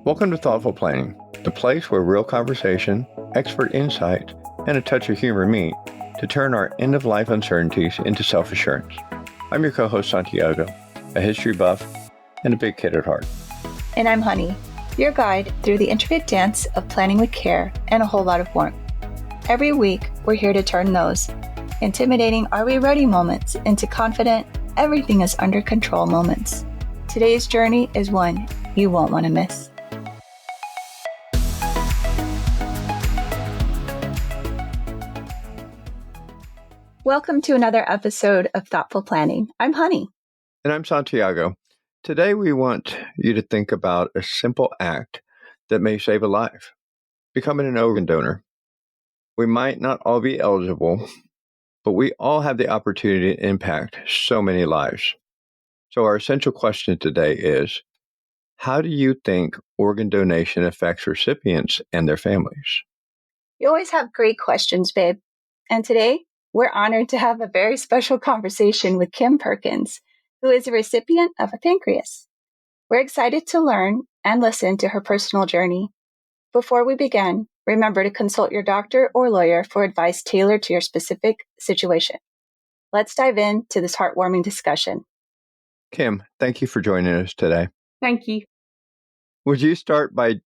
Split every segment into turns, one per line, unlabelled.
Welcome to Thoughtful Planning, the place where real conversation, expert insight, and a touch of humor meet to turn our end-of-life uncertainties into self-assurance. I'm your co-host, Santiago, a history buff and a big kid at heart.
And I'm Honey, your guide through the intricate dance of planning with care and a whole lot of warmth. Every week, we're here to turn those intimidating "are we ready" moments into confident "everything is under control" moments. Today's journey is one you won't want to miss. Welcome to another episode of Thoughtful Planning. I'm Honey.
And I'm Santiago. Today we want you to think about a simple act that may save a life: becoming an organ donor. We might not all be eligible, but we all have the opportunity to impact so many lives. So our essential question today is, how do you think organ donation affects recipients and their families?
You always have great questions, babe. And today, we're honored to have a very special conversation with Kim Perkins, who is a recipient of a pancreas. We're excited to learn and listen to her personal journey. Before we begin, remember to consult your doctor or lawyer for advice tailored to your specific situation. Let's dive into this heartwarming discussion.
Kim, thank you for joining us today.
Thank you.
Would you start by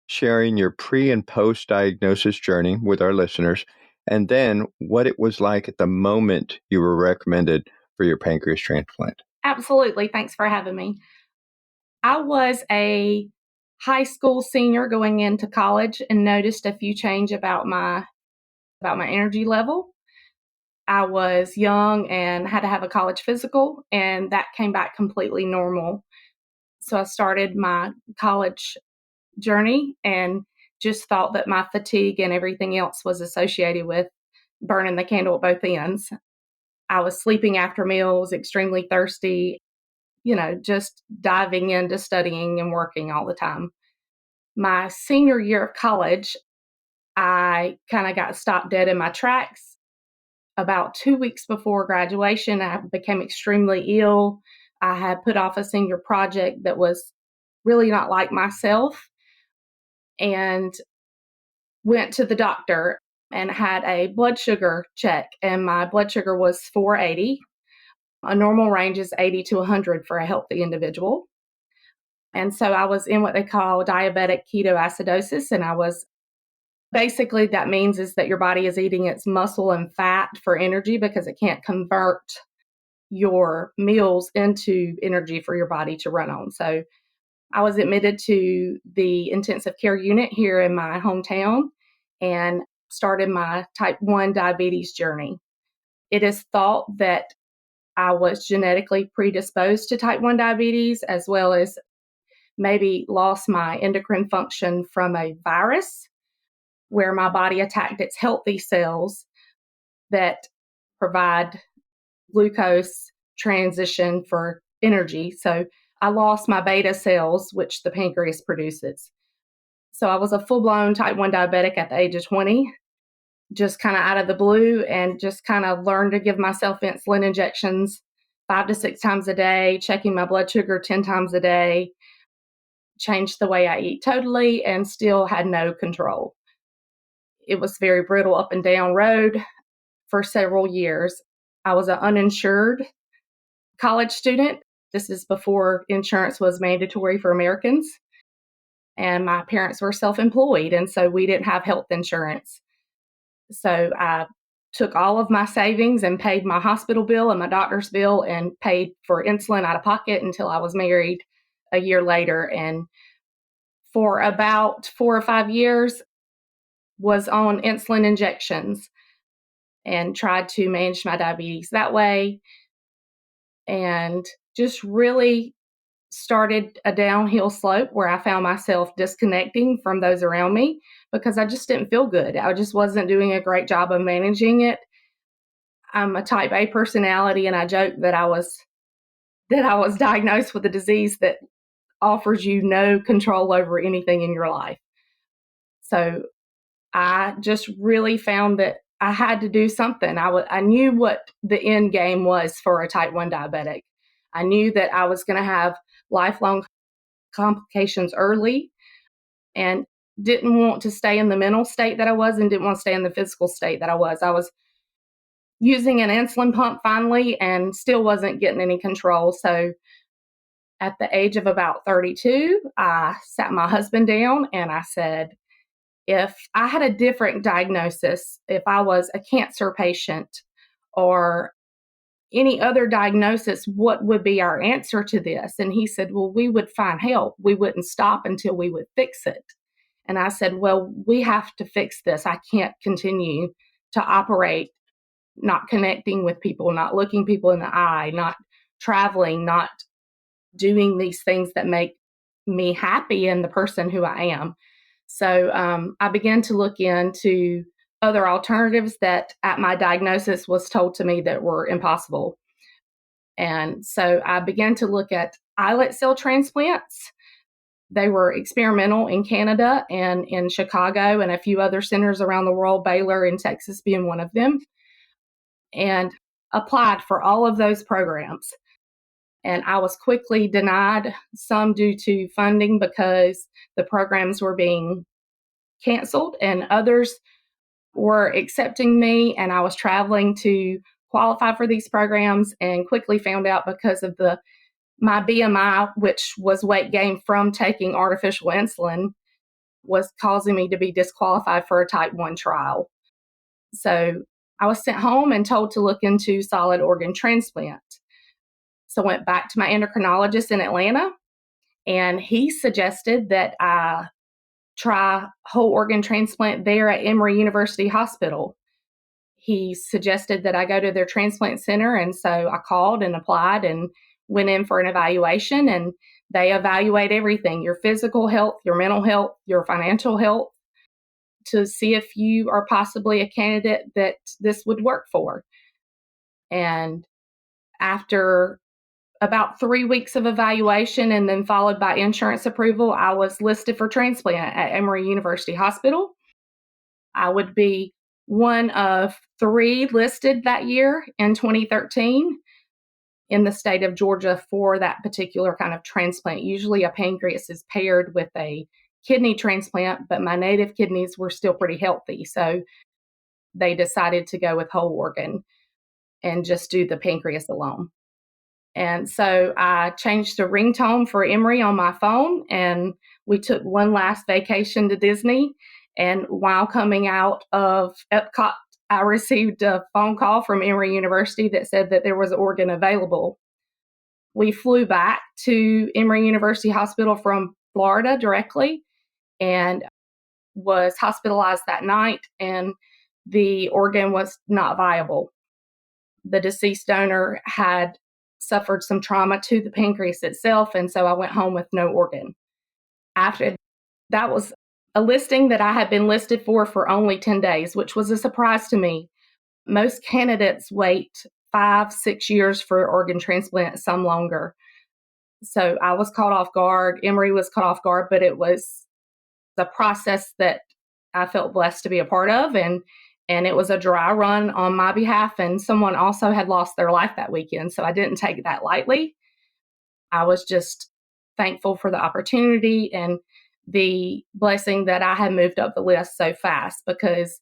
sharing your pre- and post-diagnosis journey with our listeners, and then what it was like at the moment you were recommended for your pancreas transplant?
Absolutely. Thanks for having me. I was a high school senior going into college and noticed a few change about my energy level. I was young and had to have a college physical, and that came back completely normal. So I started my college journey and just thought that my fatigue and everything else was associated with burning the candle at both ends. I was sleeping after meals, extremely thirsty, just diving into studying and working all the time. My senior year of college, I kind of got stopped dead in my tracks. About 2 weeks before graduation, I became extremely ill. I had put off a senior project that was really not like myself and went to the doctor and had a blood sugar check, and my blood sugar was 480. A normal range is 80 to 100 for a healthy individual. And so I was in what they call diabetic ketoacidosis, and I was basically, that means is that your body is eating its muscle and fat for energy because it can't convert your meals into energy for your body to run on. So I was admitted to the intensive care unit here in my hometown and started my type 1 diabetes journey. It is thought that I was genetically predisposed to type 1 diabetes, as well as maybe lost my endocrine function from a virus where my body attacked its healthy cells that provide glucose transition for energy. So I lost my beta cells, which the pancreas produces. So I was a full-blown type 1 diabetic at the age of 20, just kind of out of the blue, and just kind of learned to give myself insulin injections 5 to 6 times a day, checking my blood sugar 10 times a day, changed the way I eat totally, and still had no control. It was very brittle up and down road for several years. I was an uninsured college student. This is before insurance was mandatory for Americans. And my parents were self-employed, and so we didn't have health insurance. So I took all of my savings and paid my hospital bill and my doctor's bill and paid for insulin out of pocket until I was married a year later. And for about 4 or 5 years, was on insulin injections and tried to manage my diabetes that way, and just really started a downhill slope where I found myself disconnecting from those around me because I just didn't feel good. I just wasn't doing a great job of managing it. I'm a type A personality, and I joke that I was diagnosed with a disease that offers you no control over anything in your life. So I just really found that I had to do something. I knew what the end game was for a type 1 diabetic. I knew that I was going to have lifelong complications early. and didn't want to stay in the mental state that I was and didn't want to stay in the physical state that I was. I was using an insulin pump finally and still wasn't getting any control. So at the age of about 32, I sat my husband down and I said, if I had a different diagnosis, if I was a cancer patient or any other diagnosis, what would be our answer to this? And he said, well, we would find help. We wouldn't stop until we would fix it. And I said, well, we have to fix this. I can't continue to operate not connecting with people, not looking people in the eye, not traveling, not doing these things that make me happy and the person who I am. So I began to look into other alternatives that at my diagnosis was told to me that were impossible. And so I began to look at islet cell transplants. They were experimental in Canada and in Chicago and a few other centers around the world, Baylor in Texas being one of them, and applied for all of those programs. And I was quickly denied, some due to funding because the programs were being canceled, and others were accepting me, and I was traveling to qualify for these programs, and quickly found out because of my BMI, which was weight gain from taking artificial insulin, was causing me to be disqualified for a type 1 trial. So I was sent home and told to look into solid organ transplant. So I went back to my endocrinologist in Atlanta, and he suggested that I try whole organ transplant there at Emory University Hospital. He suggested that I go to their transplant center, and so I called and applied and went in for an evaluation, and they evaluate everything, your physical health, your mental health, your financial health, to see if you are possibly a candidate that this would work for. And after about 3 weeks of evaluation and then followed by insurance approval, I was listed for transplant at Emory University Hospital. I would be one of 3 listed that year in 2013 in the state of Georgia for that particular kind of transplant. Usually a pancreas is paired with a kidney transplant, but my native kidneys were still pretty healthy. So they decided to go with whole organ and just do the pancreas alone. And so I changed the ringtone for Emory on my phone, and we took one last vacation to Disney. And while coming out of Epcot, I received a phone call from Emory University that said that there was an organ available. We flew back to Emory University Hospital from Florida directly and was hospitalized that night, and the organ was not viable. The deceased donor had suffered some trauma to the pancreas itself, and so I went home with no organ. After that was a listing that I had been listed for only 10 days, which was a surprise to me. Most candidates wait 5-6 years for organ transplant, some longer. So I was caught off guard. Emory was caught off guard, but it was the process that I felt blessed to be a part of, and it was a dry run on my behalf, and someone also had lost their life that weekend, so I didn't take that lightly. I was just thankful for the opportunity and the blessing that I had moved up the list so fast, because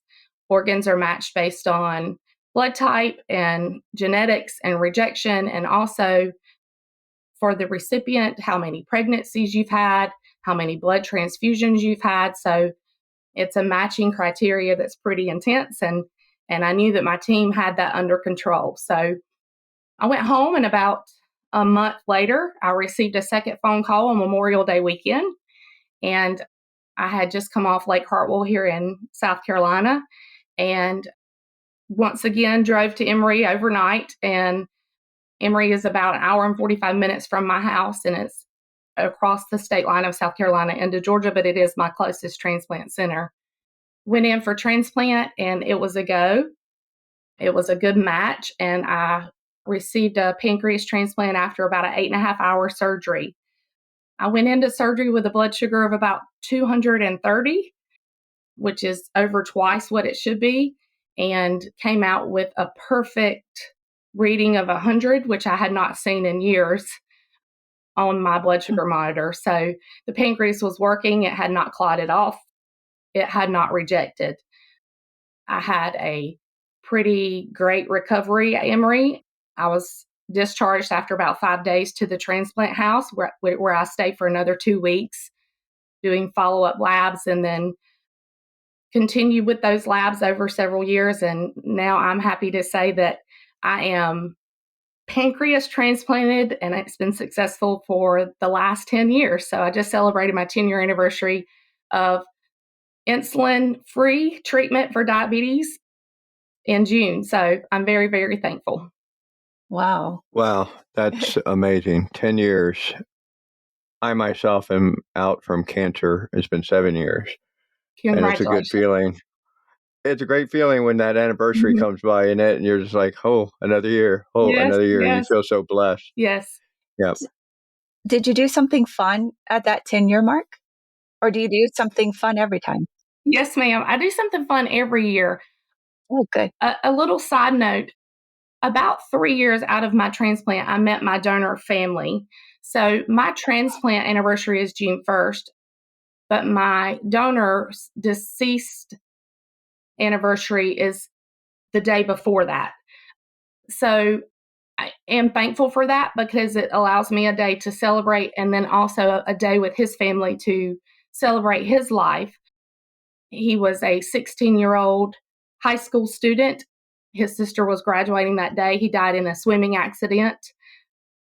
organs are matched based on blood type and genetics and rejection, and also for the recipient, how many pregnancies you've had, how many blood transfusions you've had. So it's a matching criteria that's pretty intense, and I knew that my team had that under control. So I went home, and about a month later, I received a second phone call on Memorial Day weekend, and I had just come off Lake Hartwell here in South Carolina, and once again drove to Emory overnight. And Emory is about an hour and 45 minutes from my house, and it's across the state line of South Carolina into Georgia, but it is my closest transplant center. Went in for transplant, and it was a go. It was a good match, and I received a pancreas transplant after about an 8.5-hour surgery. I went into surgery with a blood sugar of about 230, which is over twice what it should be, and came out with a perfect reading of 100, which I had not seen in years. on my blood sugar monitor. So the pancreas was working. It had not clotted off. It had not rejected. I had a pretty great recovery at Emory. I was discharged after about 5 days to the transplant house where I stayed for another 2 weeks doing follow-up labs, and then continued with those labs over several years. And now I'm happy to say that I am pancreas transplanted, and it's been successful for the last 10 years. So I just celebrated my 10-year anniversary of insulin-free treatment for diabetes in June. So I'm very, very thankful.
Wow.
Wow, that's amazing. 10 years. I myself am out from cancer. It's been 7 years. And it's a good
Congratulations.
feeling. It's a great feeling when that anniversary
Mhm.
comes by and you're just like, oh, another year. Oh,
Yes,
another year. You
yes,
feel so blessed.
yes.
Yep.
Did you do something fun at that 10-year mark? Or do you do something fun every time?
Yes, ma'am. I do something fun every year.
Oh, good.
A little side note, about 3 years out of my transplant, I met my donor family. So my transplant anniversary is June 1st, but my donor's deceased anniversary is the day before that. So I am thankful for that because it allows me a day to celebrate, and then also a day with his family to celebrate his life. He was a 16-year-old high school student. His sister was graduating that day. He died in a swimming accident.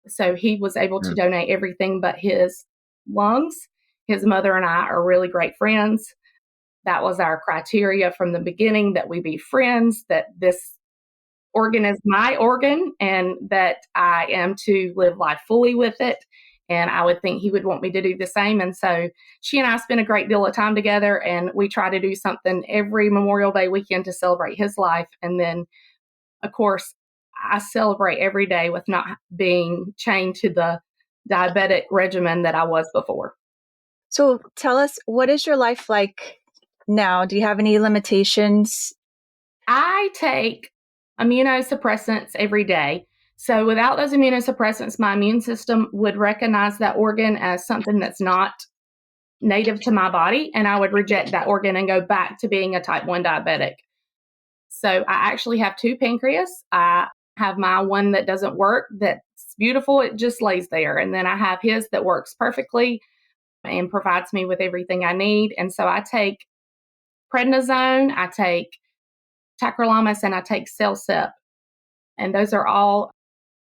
So he was able to
Mm.
donate everything but his lungs. His mother and I are really great friends. That was our criteria from the beginning, that we be friends, that this organ is my organ, and that I am to live life fully with it. And I would think he would want me to do the same. And so she and I spent a great deal of time together, and we try to do something every Memorial Day weekend to celebrate his life. And then, of course, I celebrate every day with not being chained to the diabetic regimen that I was before.
So tell us, what is your life like now? Do you have any limitations?
I take immunosuppressants every day. So without those immunosuppressants, my immune system would recognize that organ as something that's not native to my body, and I would reject that organ and go back to being a type 1 diabetic. So I actually have 2 pancreas. I have my one that doesn't work, that's beautiful, it just lays there. And then I have his that works perfectly and provides me with everything I need. And so I take prednisone, I take tacrolimus, and I take Cellcep. And those are all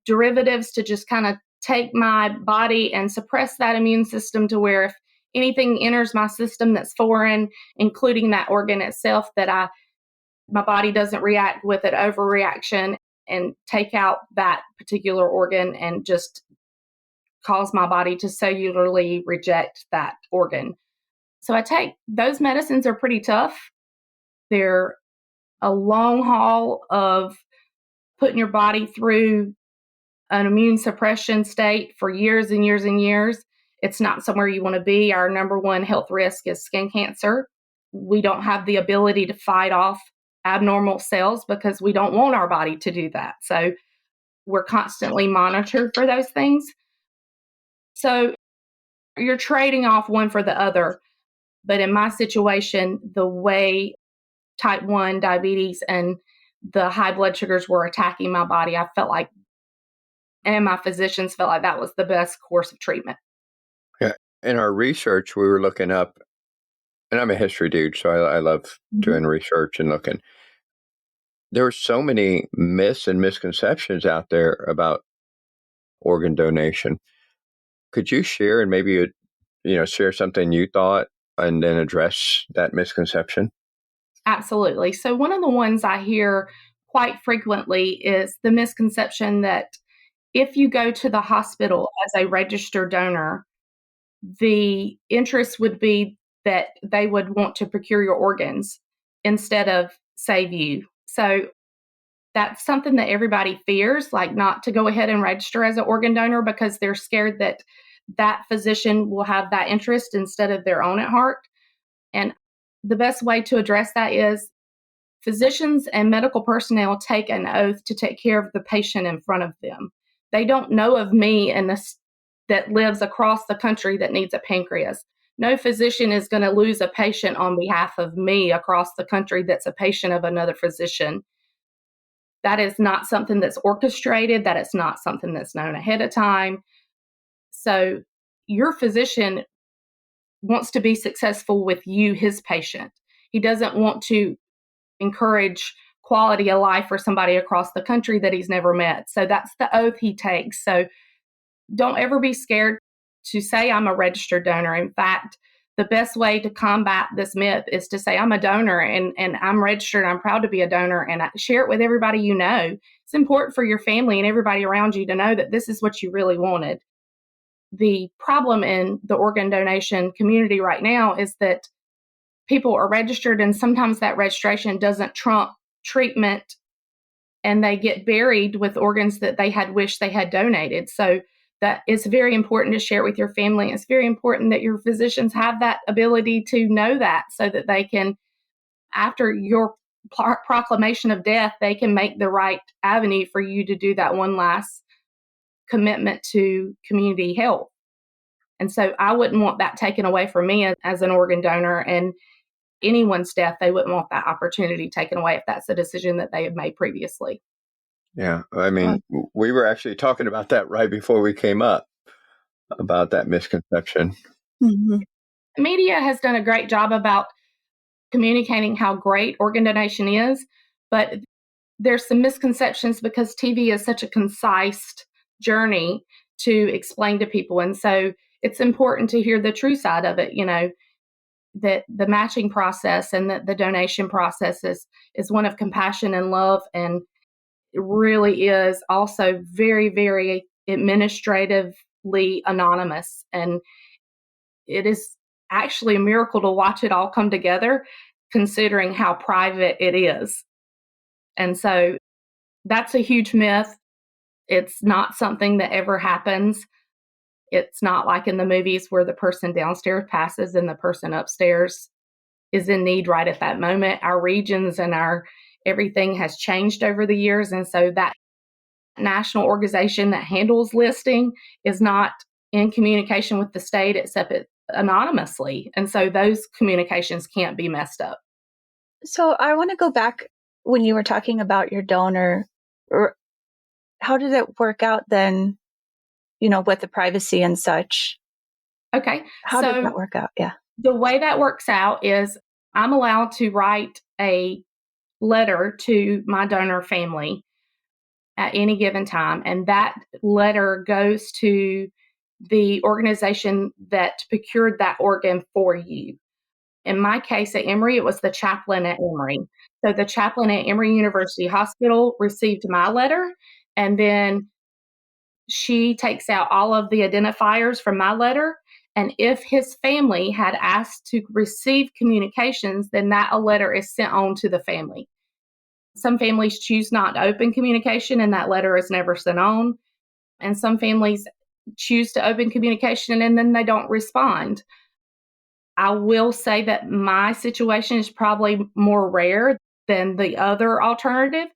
derivatives to just kind of take my body and suppress that immune system to where if anything enters my system that's foreign, including that organ itself, that my body doesn't react with an overreaction and take out that particular organ and just cause my body to cellularly reject that organ. So I take those medicines are pretty tough. They're a long haul of putting your body through an immune suppression state for years and years and years. It's not somewhere you want to be. Our number one health risk is skin cancer. We don't have the ability to fight off abnormal cells because we don't want our body to do that. So we're constantly monitored for those things. So you're trading off one for the other. But in my situation, the way type 1 diabetes and the high blood sugars were attacking my body, I felt like, and my physicians felt like that was the best course of treatment.
Yeah. In our research, we were looking up, and I'm a history dude, so I love doing research and looking. There were so many myths and misconceptions out there about organ donation. Could you share and maybe share something you thought and then address that misconception?
Absolutely. So, one of the ones I hear quite frequently is the misconception that if you go to the hospital as a registered donor, the interest would be that they would want to procure your organs instead of save you. So, that's something that everybody fears, like not to go ahead and register as an organ donor because they're scared that that physician will have that interest instead of their own at heart. And the best way to address that is physicians and medical personnel take an oath to take care of the patient in front of them. They don't know of me and that lives across the country that needs a pancreas. No physician is going to lose a patient on behalf of me across the country that's a patient of another physician. That is not something that's orchestrated. That is not something that's known ahead of time. So your physician wants to be successful with you, his patient. He doesn't want to encourage quality of life for somebody across the country that he's never met. So that's the oath he takes. So don't ever be scared to say I'm a registered donor. In fact, the best way to combat this myth is to say I'm a donor and I'm registered. I'm proud to be a donor, and I share it with everybody you know. It's important for your family and everybody around you to know that this is what you really wanted. The problem in the organ donation community right now is that people are registered, and sometimes that registration doesn't trump treatment, and they get buried with organs that they had wished they had donated. So that it's very important to share it with your family. It's very important that your physicians have that ability to know that, so that they can, after your proclamation of death, they can make the right avenue for you to do that one last commitment to community health. And so I wouldn't want that taken away from me as an organ donor, and anyone's death, they wouldn't want that opportunity taken away if that's a decision that they had made previously.
Yeah. I mean, we were actually talking about that right before we came up, about that misconception.
Mm-hmm.
Media has done a great job about communicating how great organ donation is, but there's some misconceptions because TV is such a concise journey to explain to people. And so it's important to hear the true side of it, that the matching process and the donation process is one of compassion and love, and it really is also very, very administratively anonymous. And it is actually a miracle to watch it all come together, considering how private it is. And so that's a huge myth. It's not something that ever happens. It's not like in the movies where the person downstairs passes and the person upstairs is in need right at that moment. Our regions and our everything has changed over the years. And so that national organization that handles listing is not in communication with the state except anonymously. And so those communications can't be messed up.
So I want to go back when you were talking about your donor. How did it work out then, with the privacy and such?
Okay.
How did that work out? Yeah.
The way that works out is I'm allowed to write a letter to my donor family at any given time. And that letter goes to the organization that procured that organ for you. In my case at Emory, it was the chaplain at Emory. So the chaplain at Emory University Hospital received my letter, and then she takes out all of the identifiers from my letter. And if his family had asked to receive communications, then that letter is sent on to the family. Some families choose not to open communication, and that letter is never sent on. And some families choose to open communication and then they don't respond. I will say that my situation is probably more rare than the other alternative.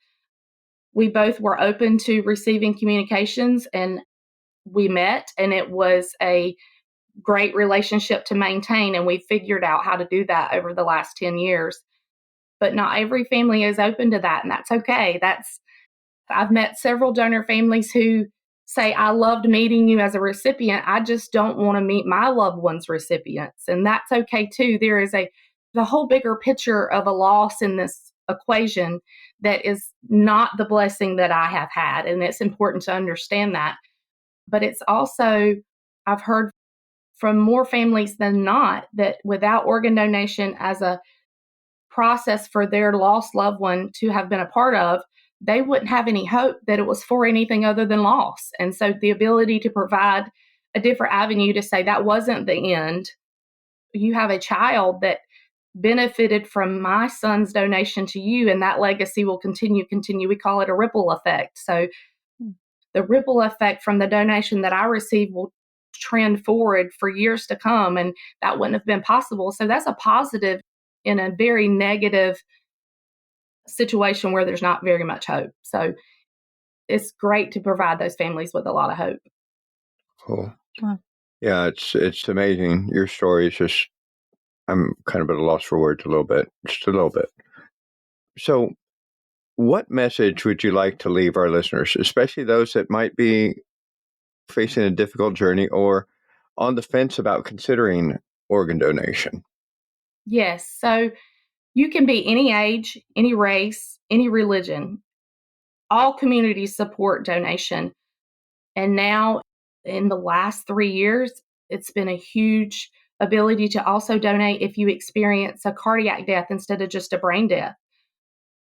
We both were open to receiving communications, and we met, and it was a great relationship to maintain, and we figured out how to do that over the last 10 years. But not every family is open to that, and that's okay. I've met several donor families who say, I loved meeting you as a recipient. I just don't want to meet my loved one's recipients. And that's okay too. There is the whole bigger picture of a loss in this equation that is not the blessing that I have had. And it's important to understand that. But it's also, I've heard from more families than not that without organ donation as a process for their lost loved one to have been a part of, they wouldn't have any hope that it was for anything other than loss. And so the ability to provide a different avenue to say that wasn't the end. You have a child that benefited from my son's donation to you, and that legacy will continue. We call it a ripple effect. So the ripple effect from the donation that I received will trend forward for years to come, and that wouldn't have been possible. So that's a positive in a very negative situation where there's not very much hope. So it's great to provide those families with a lot of hope.
Cool.
Wow.
Yeah, it's amazing. Your story is just, I'm kind of at a loss for words a little bit, just a little bit. So, what message would you like to leave our listeners, especially those that might be facing a difficult journey or on the fence about considering organ donation?
Yes. So you can be any age, any race, any religion. All communities support donation. And now, in the last 3 years, it's been a huge ability to also donate if you experience a cardiac death instead of just a brain death.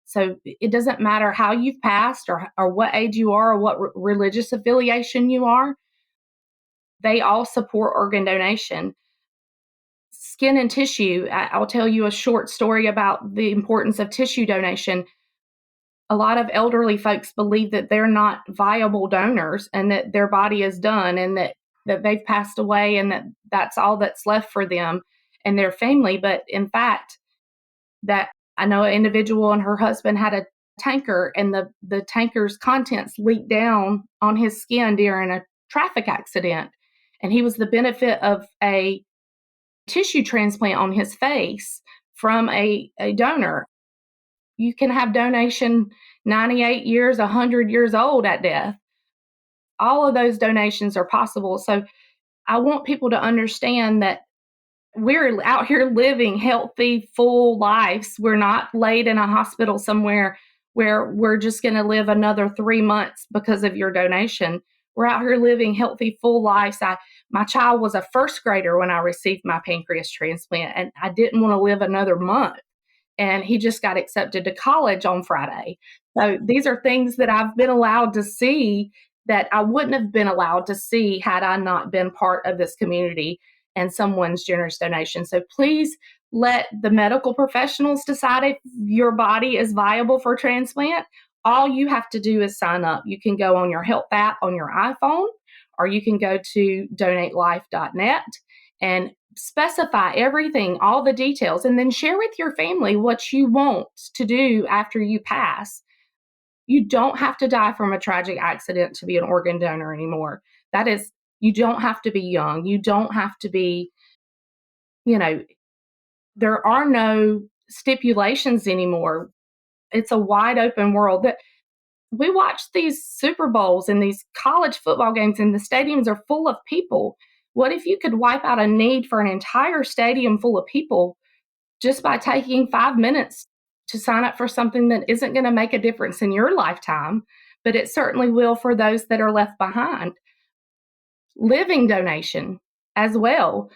So it doesn't matter how you've passed or what age you are or what religious affiliation you are, they all support organ donation. Skin and tissue, I'll tell you a short story about the importance of tissue donation. A lot of elderly folks believe that they're not viable donors and that their body is done and that they've passed away and that's all that's left for them and their family. But in fact, that I know an individual and her husband had a tanker and the tanker's contents leaked down on his skin during a traffic accident. And he was the benefit of a tissue transplant on his face from a donor. You can have donation 98 years, 100 years old at death. All of those donations are possible. So I want people to understand that we're out here living healthy, full lives. We're not laid in a hospital somewhere where we're just going to live another 3 months because of your donation. We're out here living healthy, full lives. My child was a first grader when I received my pancreas transplant, and I didn't want to live another month. And he just got accepted to college on Friday. So these are things that I've been allowed to see that I wouldn't have been allowed to see had I not been part of this community and someone's generous donation. So please let the medical professionals decide if your body is viable for transplant. All you have to do is sign up. You can go on your health app on your iPhone, or you can go to donatelife.net and specify everything, all the details, and then share with your family what you want to do after you pass. You don't have to die from a tragic accident to be an organ donor anymore. That is, you don't have to be young. You don't have to be, there are no stipulations anymore. It's a wide open world. That we watch these Super Bowls and these college football games, and the stadiums are full of people. What if you could wipe out a need for an entire stadium full of people just by taking 5 minutes to sign up for something that isn't going to make a difference in your lifetime, but it certainly will for those that are left behind? Living donation as well.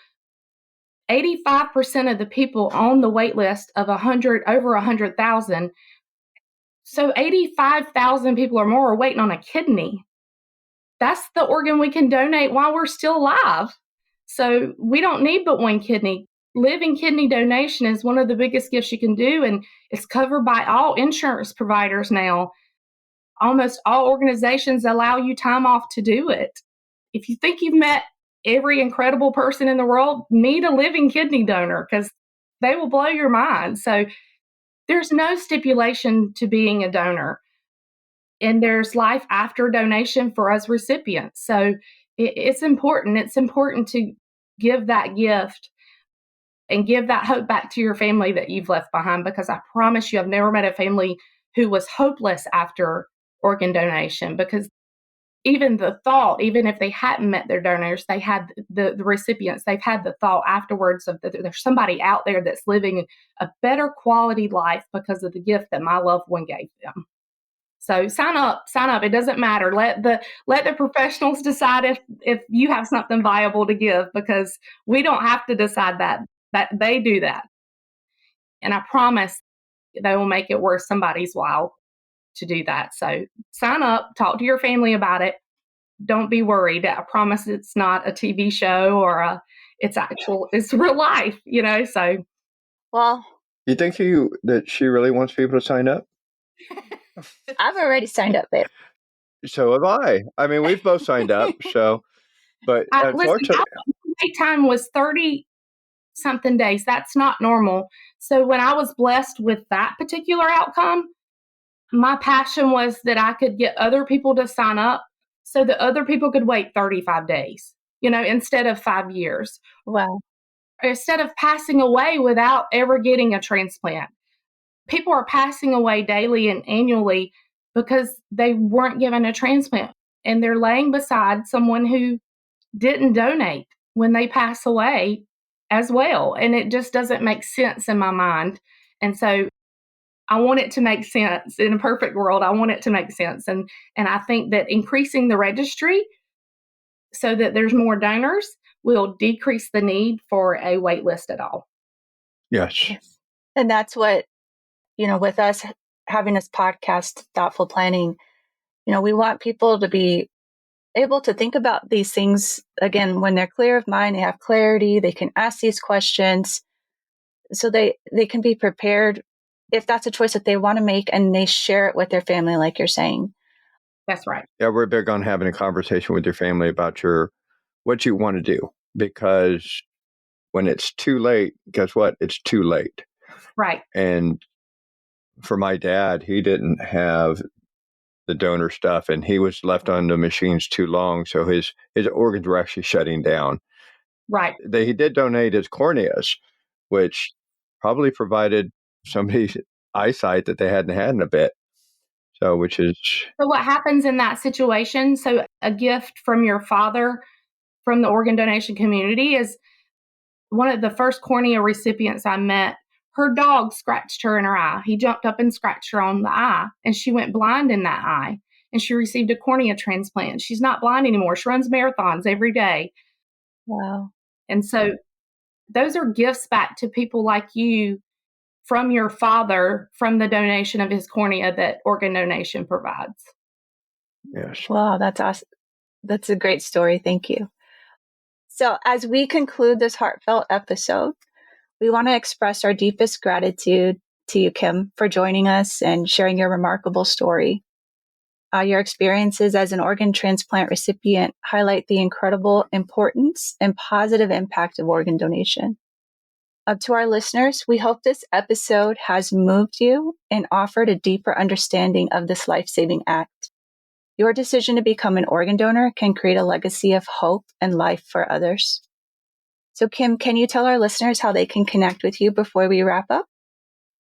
85% of the people on the wait list of over 100,000. So 85,000 people or more are waiting on a kidney. That's the organ we can donate while we're still alive. So we don't need but one kidney. Living kidney donation is one of the biggest gifts you can do, and it's covered by all insurance providers now. Almost all organizations allow you time off to do it. If you think you've met every incredible person in the world, meet a living kidney donor because they will blow your mind. So there's no stipulation to being a donor. And there's life after donation for us recipients. So it's important. It's important to give that gift and give that hope back to your family that you've left behind, because I promise you, I've never met a family who was hopeless after organ donation, because even the thought, even if they hadn't met their donors, they had the recipients, they've had the thought afterwards of that there's somebody out there that's living a better quality life because of the gift that my loved one gave them. So sign up. It doesn't matter. Let the professionals decide if you have something viable to give, because we don't have to decide that they do that. And I promise they will make it worth somebody's while to do that. So sign up, talk to your family about it. Don't be worried. I promise it's not a TV show or it's real life, so.
Well,
You think that she really wants people to sign up?
I've already signed up, babe.
So have I. I mean, we've both signed up. So, but unfortunately,
wait time was 30-something days. That's not normal. So when I was blessed with that particular outcome, my passion was that I could get other people to sign up so that other people could wait 35 days. instead of 5 years.
Wow.
Instead of passing away without ever getting a transplant. People are passing away daily and annually because they weren't given a transplant, and they're laying beside someone who didn't donate when they pass away as well. And it just doesn't make sense in my mind. And so I want it to make sense. In a perfect world, I want it to make sense. And I think that increasing the registry so that there's more donors will decrease the need for a wait list at all.
Yes.
And that's what, with us having this podcast, Thoughtful Planning, we want people to be able to think about these things, again, when they're clear of mind, they have clarity, they can ask these questions so they can be prepared if that's a choice that they want to make, and they share it with their family, like you're saying.
That's right.
Yeah, we're big on having a conversation with your family about what you want to do, because when it's too late, guess what? It's too late.
Right.
And for my dad, he didn't have the donor stuff, and he was left on the machines too long, so his organs were actually shutting down.
Right.
He did donate his corneas, which probably provided somebody's eyesight that they hadn't had in a bit. So
what happens in that situation? So a gift from your father from the organ donation community is one of the first cornea recipients I met. Her dog scratched her in her eye. He jumped up and scratched her on the eye, and she went blind in that eye, and she received a cornea transplant. She's not blind anymore. She runs marathons every day.
Wow.
And so those are gifts back to people like you from your father, from the donation of his cornea that organ donation provides.
Yes.
Wow, that's awesome. That's a great story. Thank you. So as we conclude this heartfelt episode, we want to express our deepest gratitude to you, Kim, for joining us and sharing your remarkable story. Your experiences as an organ transplant recipient highlight the incredible importance and positive impact of organ donation. To our listeners, we hope this episode has moved you and offered a deeper understanding of this life-saving act. Your decision to become an organ donor can create a legacy of hope and life for others. So, Kim, can you tell our listeners how they can connect with you before we wrap up?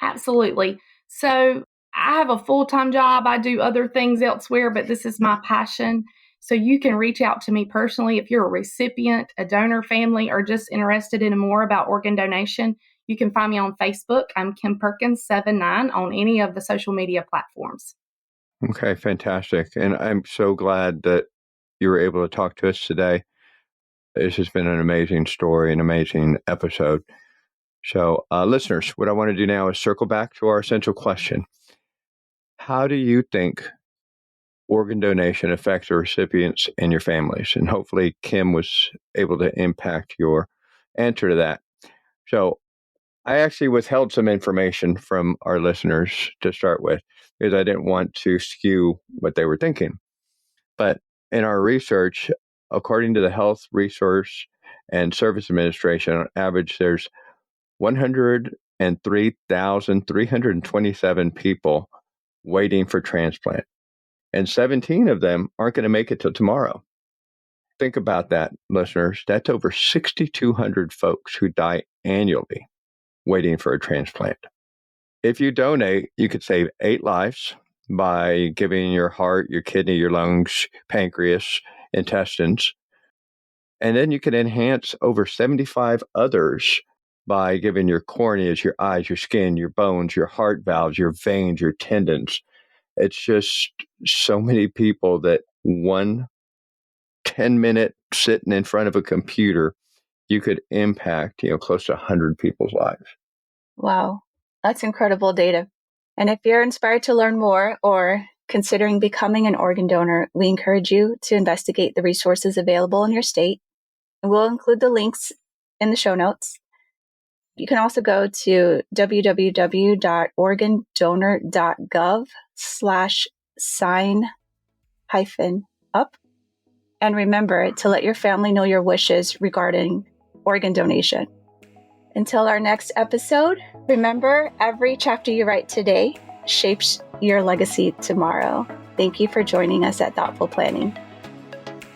Absolutely. So I have a full-time job. I do other things elsewhere, but this is my passion. So you can reach out to me personally if you're a recipient, a donor family, or just interested in more about organ donation. You can find me on Facebook. I'm Kim Perkins79 on any of the social media platforms.
Okay, fantastic. And I'm so glad that you were able to talk to us today. This has been an amazing story, an amazing episode. So, listeners, what I want to do now is circle back to our essential question. How do you think organ donation affects the recipients and your families? And hopefully Kim was able to impact your answer to that. So I actually withheld some information from our listeners to start with, because I didn't want to skew what they were thinking. But in our research, according to the Health Resource and Service Administration, on average, there's 103,327 people waiting for transplant, and 17 of them aren't going to make it till tomorrow. Think about that, listeners. That's over 6,200 folks who die annually waiting for a transplant. If you donate, you could save 8 lives by giving your heart, your kidney, your lungs, pancreas, intestines. And then you can enhance over 75 others by giving your corneas, your eyes, your skin, your bones, your heart valves, your veins, your tendons. It's just so many people that 10-minute sitting in front of a computer, you could impact, close to 100 people's lives.
Wow, that's incredible data. And if you're inspired to learn more or considering becoming an organ donor, we encourage you to investigate the resources available in your state. And we'll include the links in the show notes. You can also go to www.organdonor.gov/sign-up. And remember to let your family know your wishes regarding organ donation. Until our next episode, remember, every chapter you write today shapes your legacy tomorrow. Thank you for joining us at Thoughtful Planning.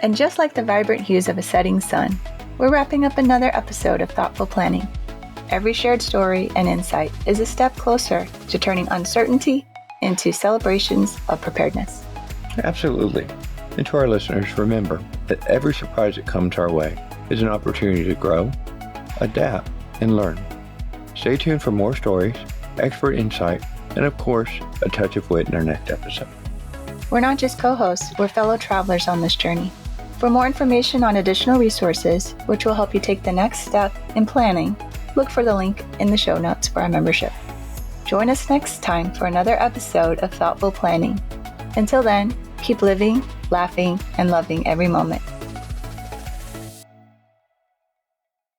And just like the vibrant hues of a setting sun, we're wrapping up another episode of Thoughtful Planning. Every shared story and insight is a step closer to turning uncertainty into celebrations of preparedness.
Absolutely. And to our listeners, remember that every surprise that comes our way is an opportunity to grow, adapt, and learn. Stay tuned for more stories, expert insight, and of course, a touch of wit in our next episode.
We're not just co-hosts, we're fellow travelers on this journey. For more information on additional resources, which will help you take the next step in planning, look for the link in the show notes for our membership. Join us next time for another episode of Thoughtful Planning. Until then, keep living, laughing, and loving every moment.